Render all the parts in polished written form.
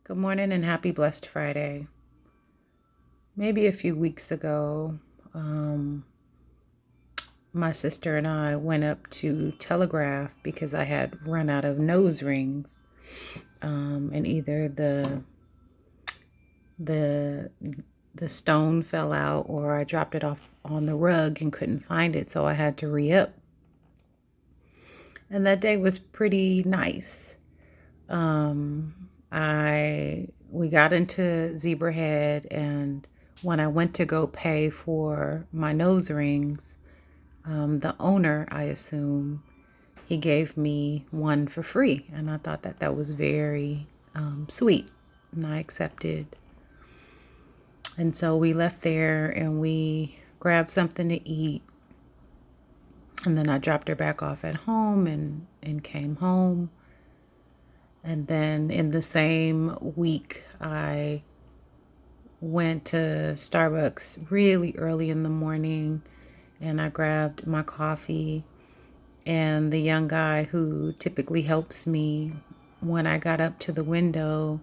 Good morning and happy blessed Friday. Maybe a few weeks ago, my sister and I went up to Telegraph because I had run out of nose rings, and either the the stone fell out or I dropped it off on the rug and couldn't find it, so I had to re-up. And that day was pretty nice. We got into Zebrahead, and when I went to go pay for my nose rings, the owner, I assume, he gave me one for free, and I thought that was very sweet, and I accepted. And so we left there and we grabbed something to eat, and then I dropped her back off at home and came home. And then in the same week, I went to Starbucks really early in the morning and I grabbed my coffee. And the young guy who typically helps me, when I got up to the window,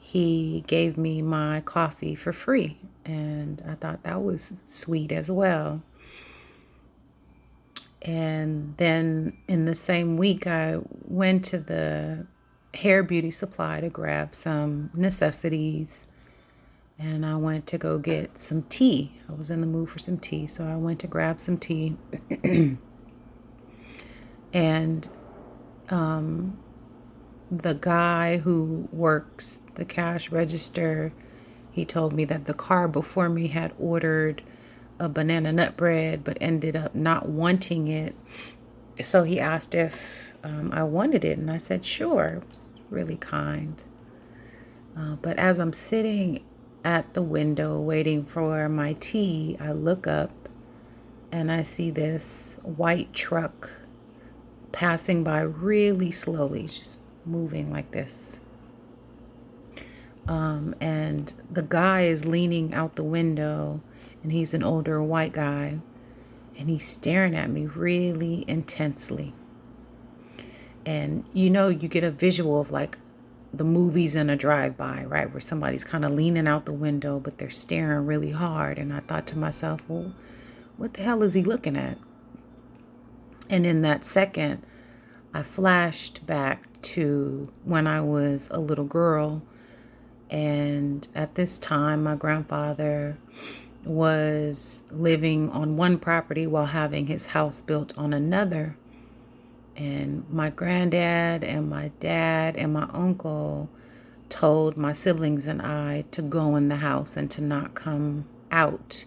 he gave me my coffee for free. And I thought that was sweet as well. And then in the same week, I went to the hair beauty supply to grab some necessities. And I went to go get some tea. I was in the mood for some tea, so I went to grab some tea. And the guy who works the cash register, he told me that the car before me had ordered a banana nut bread but ended up not wanting it. So he asked if I wanted it, and I said sure. It was really kind. But as I'm sitting at the window waiting for my tea, I look up and I see this white truck passing by really slowly, just moving like this. And the guy is leaning out the window, and he's an older white guy, and he's staring at me really intensely. And you get a visual of like the movies in a drive-by, right? Where somebody's kind of leaning out the window, but they're staring really hard. And I thought to myself, well, what the hell is he looking at? And in that second, I flashed back to when I was a little girl. And at this time, my grandfather was living on one property while having his house built on another. And my granddad and my dad and my uncle told my siblings and I to go in the house and to not come out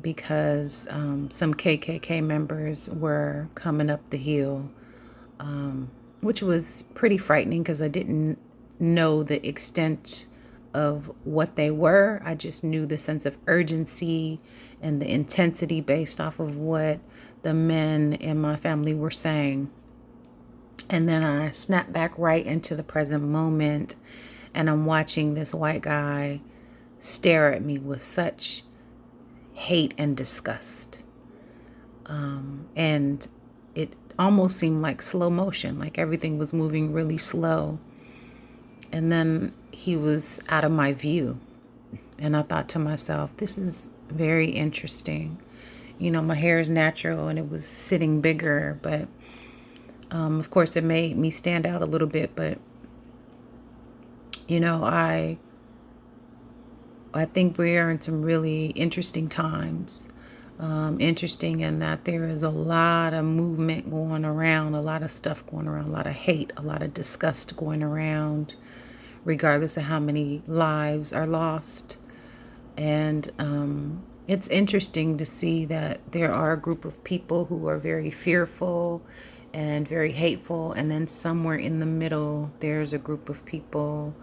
because some KKK members were coming up the hill, which was pretty frightening because I didn't know the extent of what they were. I just knew the sense of urgency and the intensity based off of what the men in my family were saying. And then I snapped back right into the present moment, and I'm watching this white guy stare at me with such hate and disgust. And it almost seemed like slow motion, like everything was moving really slow. And then he was out of my view. And I thought to myself, this is very interesting. My hair is natural and it was sitting bigger, but of course, it made me stand out a little bit, but I think we are in some really interesting times. Interesting in that there is a lot of movement going around, a lot of stuff going around, a lot of hate, a lot of disgust going around, regardless of how many lives are lost. And it's interesting to see that there are a group of people who are very fearful and very hateful, and then somewhere in the middle there's a group of people,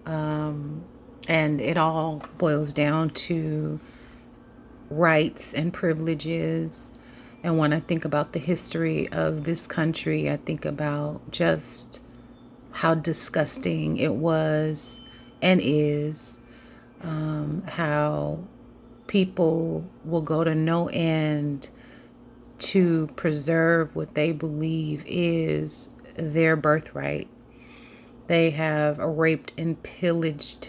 and it all boils down to rights and privileges. And when I think about the history of this country, I think about just how disgusting it was and is, how people will go to no end to preserve what they believe is their birthright. They have raped and pillaged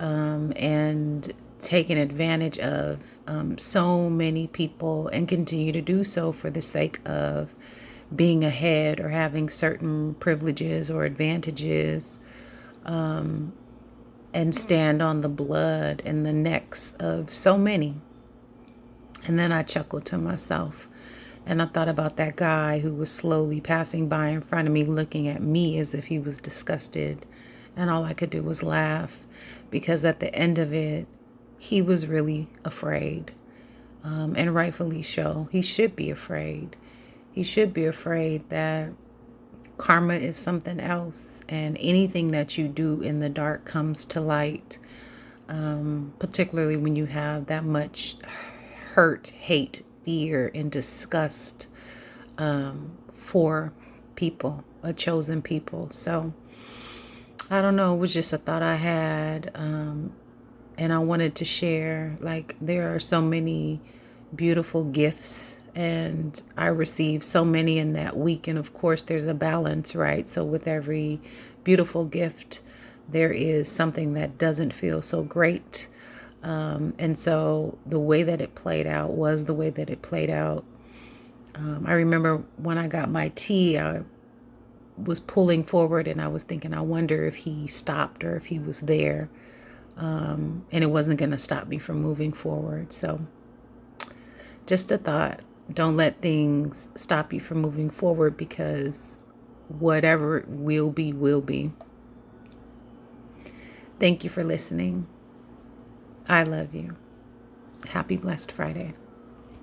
and taken advantage of so many people, and continue to do so for the sake of being ahead or having certain privileges or advantages, and stand on the blood and the necks of so many. And then I chuckled to myself, and I thought about that guy who was slowly passing by in front of me, looking at me as if he was disgusted. And all I could do was laugh, because at the end of it, he was really afraid. And rightfully so. He should be afraid. He should be afraid that karma is something else, and anything that you do in the dark comes to light, particularly when you have that much hurt, hate, fear, and disgust for people, a chosen people. So I don't know, it was just a thought I had, and I wanted to share. Like, there are so many beautiful gifts, and I received so many in that week. And of course, there's a balance, right? So with every beautiful gift, there is something that doesn't feel so great. And so the way that it played out was the way that it played out. I remember when I got my tea, I was pulling forward, and I was thinking, I wonder if he stopped or if he was there. And it wasn't going to stop me from moving forward. So just a thought. Don't let things stop you from moving forward, because whatever will be, will be. Thank you for listening. I love you. Happy Blessed Friday.